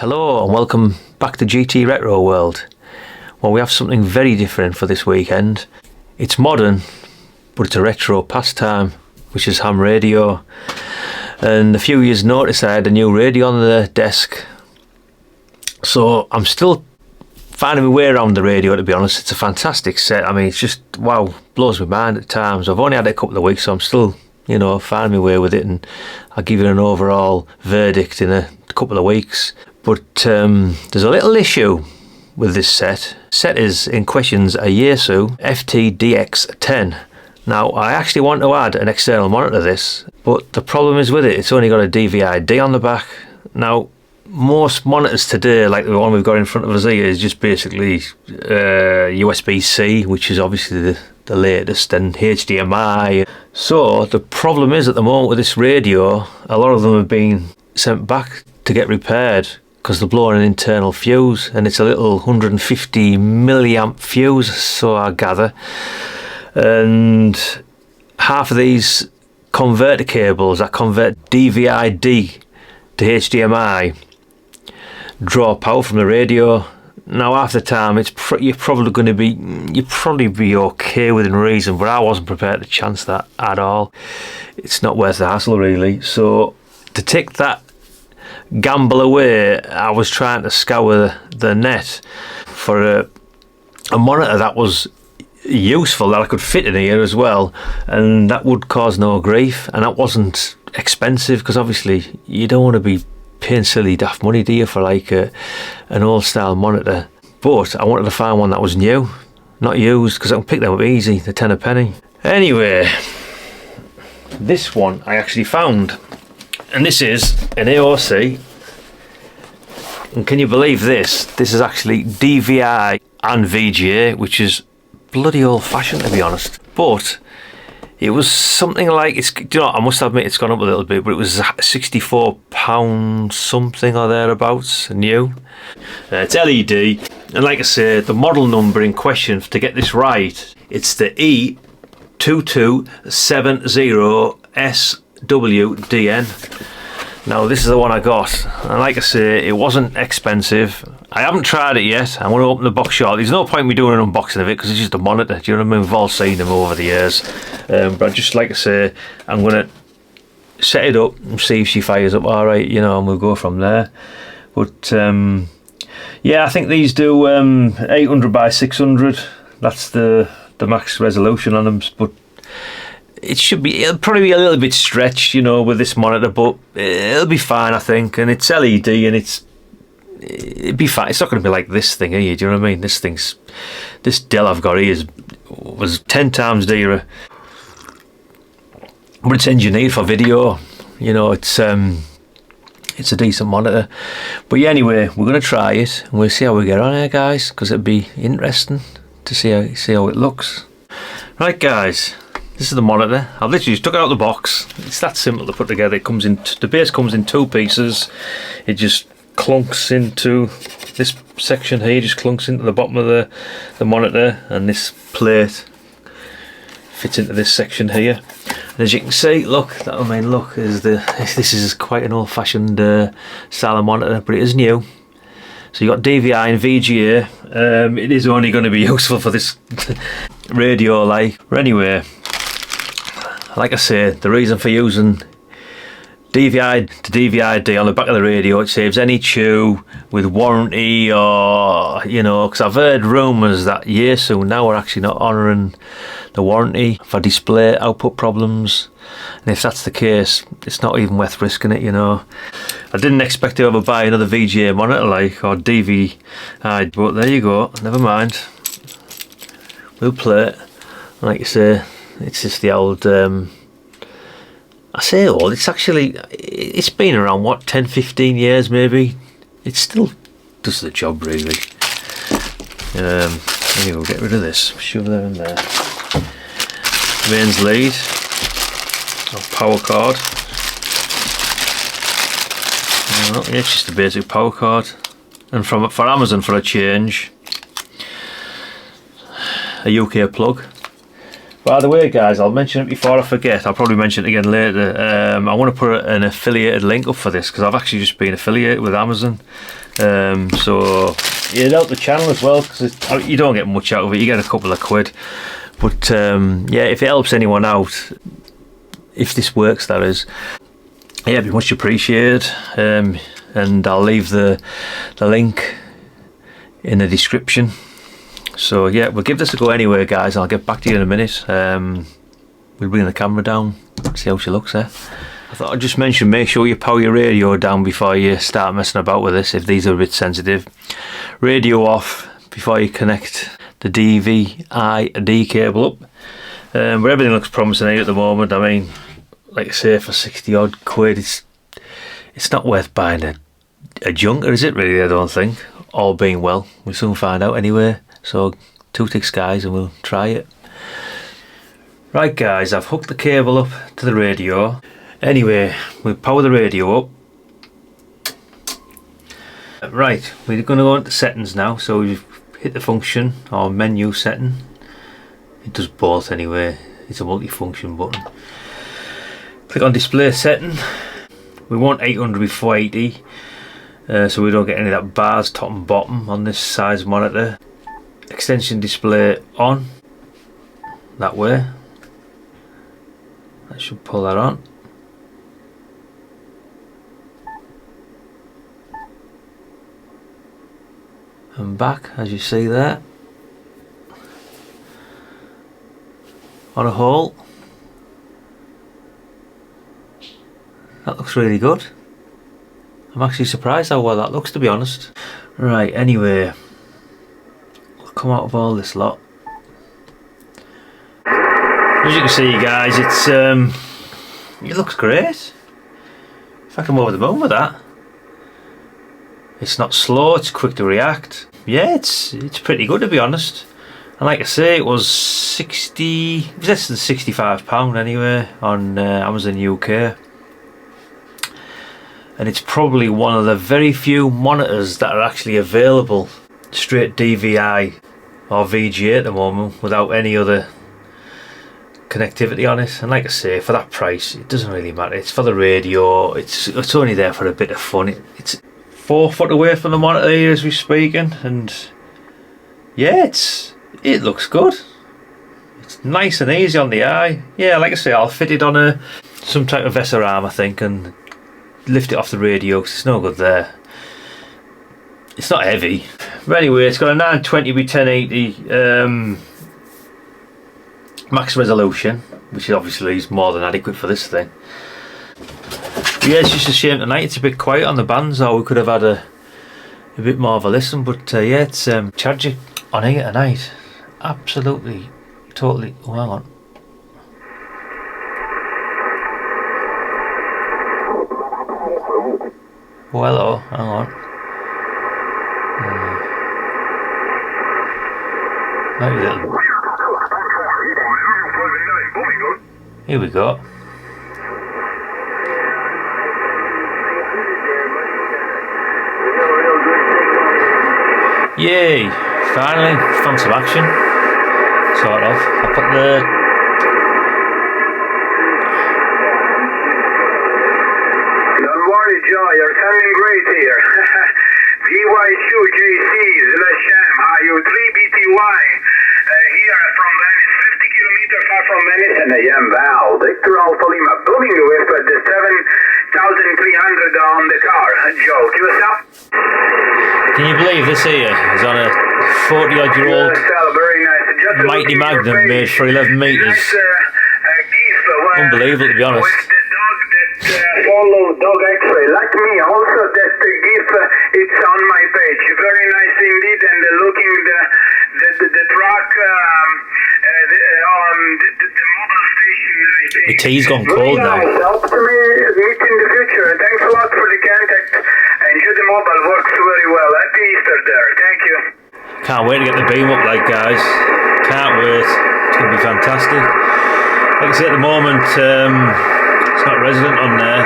Hello and welcome back to GT Retro World. Well, we have something very different for this weekend. It's modern, but it's a retro pastime, which is ham radio. And a few years notice I had a new radio on the desk. So I'm still finding my way around the radio, to be honest. It's a fantastic set. I mean, it's just, wow, blows my mind at times. I've only had it a couple of weeks, so I'm still, finding my way with it, and I'll give it an overall verdict in a couple of weeks. But there's a little issue with this set. Set is in question's a YAESU FTdx10. Now, I actually want to add an external monitor to this, but the problem is with it, it's only got a DVI-D on the back. Now, most monitors today, like the one we've got in front of us here, is just basically USB-C, which is obviously the latest, and HDMI. So the problem is at the moment with this radio, a lot of them have been sent back to get repaired because they're blowing an internal fuse, and it's a little 150 milliamp fuse, so I gather. And half of these converter cables that convert DVI-D to HDMI draw power from the radio. Now, half the time, you're probably be okay within reason, but I wasn't prepared to chance that at all. It's not worth the hassle, really. So to take that gamble away, I was trying to scour the net for a monitor that was useful, that I could fit in here as well, and that would cause no grief, and that wasn't expensive, because obviously you don't want to be paying silly daft money, do you, for like an old style monitor. But I wanted to find one that was new, not used, because I can pick them up easy, the 10 a penny. Anyway, this one I actually found, and this is an AOC, and can you believe this? This is actually DVI and VGA, which is bloody old fashioned, to be honest. But it was something like, I must admit it's gone up a little bit, but it was £64 something or thereabouts, new. It's LED, and like I say, the model number in question, to get this right, it's the FT710 Now, this is the one I got, and like I say, it wasn't expensive. I haven't tried it yet. I'm going to open the box shortly. There's no point in me doing an unboxing of it because it's just a monitor. Do you know what I mean? We've all seen them over the years. But just like I say, I'm going to set it up and see if she fires up all right, and we'll go from there. But yeah, I think these do 800 by 600. That's the max resolution on them. But it'll probably be a little bit stretched, with this monitor, but it'll be fine, I think. And it's LED, and it'd be fine. It's not going to be like this thing here, do you know what I mean? This Dell I've got here was 10 times dearer, but it's engineered for video. It's a decent monitor. But yeah, anyway, we're going to try it, and we'll see how we get on here, guys, because it'd be interesting to see how it looks. Right, guys. This is the monitor. I've literally just took it out of the box. It's that simple to put together. The base comes in two pieces. It just clunks into this section here. Just clunks into the bottom of the monitor, and this plate fits into this section here. And as you can see, look, this is quite an old-fashioned style of monitor, but it is new. So you got DVI and VGA. It is only going to be useful for this radio, like. But anyway, like I say, the reason for using DVI to DVI-D on the back of the radio, it saves any chew with warranty, or, because I've heard rumours that YAESU now are actually not honouring the warranty for display output problems. And if that's the case, it's not even worth risking it, I didn't expect to ever buy another VGA monitor, or DVI, but there you go, never mind. We'll play it. Like I say, it's just the old, I say old, it's been around, 10-15 years maybe. It still does the job, really. Anyway, we'll get rid of this, shove that in there. Mains lead, power cord. No, yeah, it's just a basic power cord. And for Amazon, for a change, a UK plug. By the way guys, I'll mention it before I forget, I'll probably mention it again later. I want to put an affiliated link up for this because I've actually just been affiliated with Amazon. So it'd help the channel as well, because you don't get much out of it, you get a couple of quid. But yeah, if it helps anyone out, if this works that is, yeah, it'd be much appreciated. And I'll leave the link in the description. So yeah, we'll give this a go anyway guys. I'll get back to you in a minute. We'll bring the camera down, see how she looks there. I thought I'd just mention, make sure you power your radio down before you start messing about with this, if these are a bit sensitive. Radio off before you connect the DVI-D cable up. But everything looks promising here at the moment. I mean, like I say, for 60 odd quid, it's not worth buying a junker, is it really? I don't think. All being well, we'll soon find out anyway. So, two tick skies and we'll try it. Right guys, I've hooked the cable up to the radio. Anyway, we'll power the radio up. Right, we're going to go into settings now. So we've hit the function or menu setting. It does both anyway. It's a multi-function button. Click on display setting. We want 800 by 480. So we don't get any of that bars top and bottom on this size monitor. Extension display on, that way. That should pull that on. And back, as you see there. On a whole, that looks really good. I'm actually surprised how well that looks, to be honest. Right, anyway, we'll come out of all this lot. As you can see guys, it looks great. If I come over the moon with that. It's not slow, it's quick to react. Yeah, it's pretty good, to be honest. And like I say, it was less than £65 anyway on Amazon UK. And it's probably one of the very few monitors that are actually available straight DVI or VGA at the moment without any other connectivity on it. And like I say, for that price, it doesn't really matter. It's for the radio, it's only there for a bit of fun. It's 4 foot away from the monitor here as we're speaking, and yeah, it looks good. It's nice and easy on the eye. Yeah, like I say, I'll fit it on some type of VESA arm, I think, and lift it off the radio because it's no good there. It's not heavy. But anyway, it's got a 920 by 1080 max resolution, which obviously is more than adequate for this thing. But yeah, it's just a shame tonight it's a bit quiet on the bands, or we could have had a bit more of a listen. But yeah, it's charge it on here tonight. Absolutely, totally. Oh, hang on. Oh, hello, hang on. Here we go. Yay! Finally, found some action. Sort of. I'll put the Joe, you're sounding great here. YAESU FTdx10 here from Venice, 50 kilometers far from Venice, and I am Val, Victor Alpha Lima, pulling with the 710 on the car. Joe, give us up. Can you believe this here is on a 40-odd-year-old mighty Magnum made for 11 metres? Unbelievable, to be honest. Follow Dog X-Ray, like me, also that GIF, it's on my page, very nice indeed, and looking the truck on the mobile station. The tea's gone cold now. Help to meet in the future. Thanks a lot for the contact, and the mobile works very well. Happy Easter there, thank you. Can't wait to get the beam up, like, guys. Can't wait. It's going to be fantastic. Like I say, at the moment, it's not resident on there.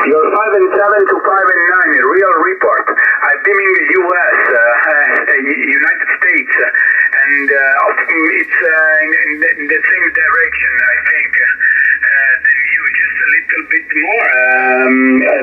You're 5 and 7 to 5 and 9, real report. I'm beaming the US, United States, and and it's in the same direction, I think, than you, just a little bit more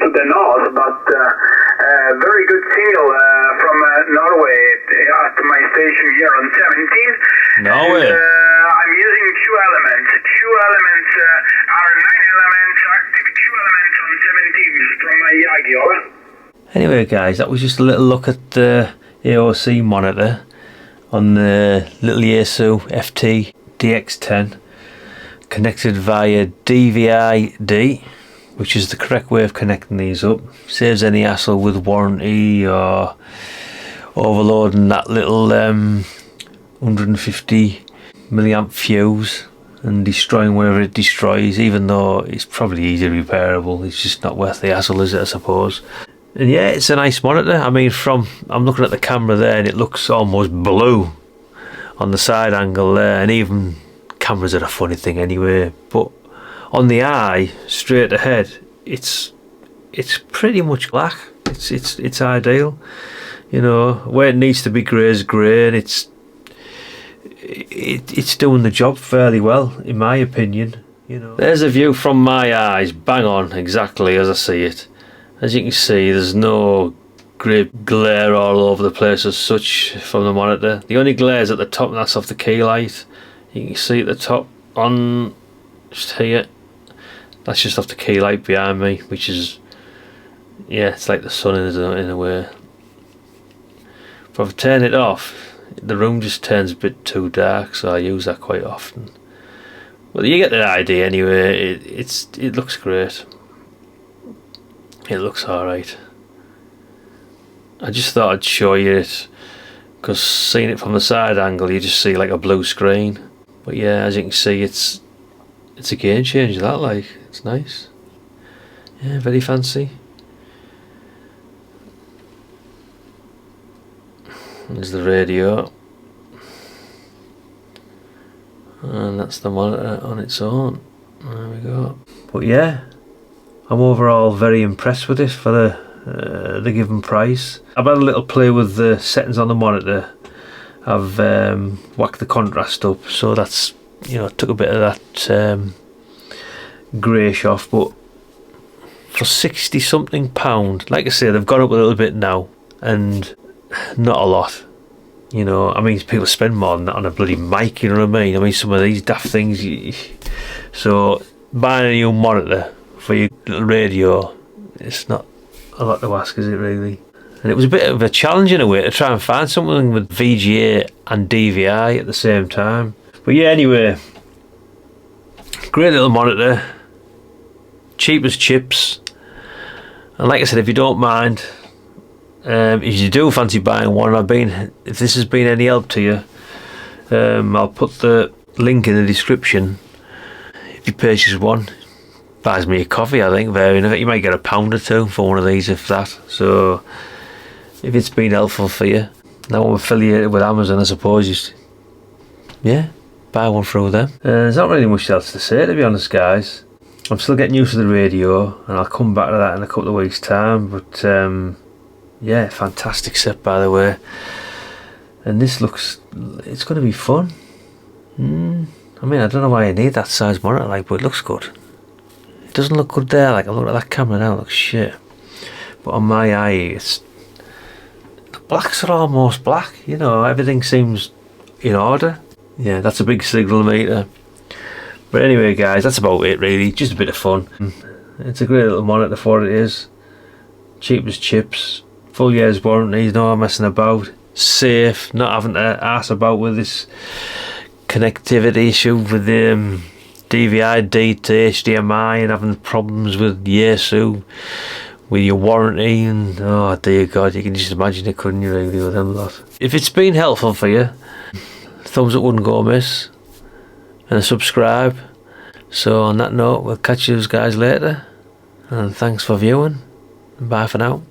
to the north, but very good signal from Norway at my station here on 17. Norway. And, I'm using two elements. Two elements are 9 elements, active 2 elements on 17 from my Yagi, over. Anyway guys, that was just a little look at the AOC monitor on the little YAESU FTdx10, connected via DVI-D, which is the correct way of connecting these up. Saves any hassle with warranty or overloading that little 150 milliamp fuse and destroying whatever it destroys, even though it's probably easily repairable. It's just not worth the hassle, is it, I suppose. And yeah, it's a nice monitor. I mean, I'm looking at the camera there and it looks almost blue on the side angle there, and even cameras are a funny thing anyway, but on the eye straight ahead it's pretty much black. It's ideal, you know. Where it needs to be grey is grey, and it's doing the job fairly well in my opinion, you know. There's a view from my eyes, bang on, exactly as I see it. As you can see, there's no great glare all over the place as such from the monitor. The only glare is at the top, and that's off the key light. You can see at the top on just here, that's just off the key light behind me, which is, yeah, it's like the sun in a way. But if I turn it off, the room just turns a bit too dark, so I use that quite often. Well, you get the idea anyway. It looks great. It looks alright. I just thought I'd show you it, because seeing it from the side angle you just see like a blue screen. But yeah, as you can see, it's a game changer, that, like, it's nice. Yeah, very fancy. There's the radio, and that's the monitor on its own. There we go. But yeah, I'm overall very impressed with this for the given price. I've had a little play with the settings on the monitor. I've whacked the contrast up, so that's, you know, took a bit of that greyish off. But for 60 something pound, like I say, they've gone up a little bit now, and not a lot, you know. I mean, people spend more than that on a bloody mic, you know what I mean? I mean, some of these daft things. So buying a new monitor for your little radio, it's not a lot to ask, is it really? And it was a bit of a challenge in a way to try and find something with VGA and DVI at the same time. But yeah, anyway, great little monitor, cheap as chips. And like I said, if you don't mind, if you do fancy buying one, if this has been any help to you, I'll put the link in the description. If you purchase one, buys me a coffee, I think. Very enough. You might get £1 or two for one of these, if that. So if it's been helpful for you, now I'm affiliated with Amazon, I suppose, yeah, buy one through them. There's not really much else to say, to be honest, guys. I'm still getting used to the radio, and I'll come back to that in a couple of weeks' time. But yeah, fantastic set, by the way. And this looks, it's going to be fun. I mean, I don't know why you need that size monitor, like, but it looks good. It doesn't look good there, like, I look at that camera now, it looks shit. But on my eye, the blacks are almost black, you know, everything seems in order. Yeah, that's a big signal meter. But anyway, guys, that's about it really, just a bit of fun. It's a great little monitor for what it is. Cheap as chips, full year's warranty, no messing about, safe, not having to arse about with this connectivity issue with the DVI-D to HDMI, and having problems with YAESU with your warranty, and oh dear God, you can just imagine it, couldn't you, really, with them lot. If it's been helpful for you, thumbs up wouldn't go amiss, and a subscribe. So on that note, we'll catch you guys later, and thanks for viewing. Bye for now.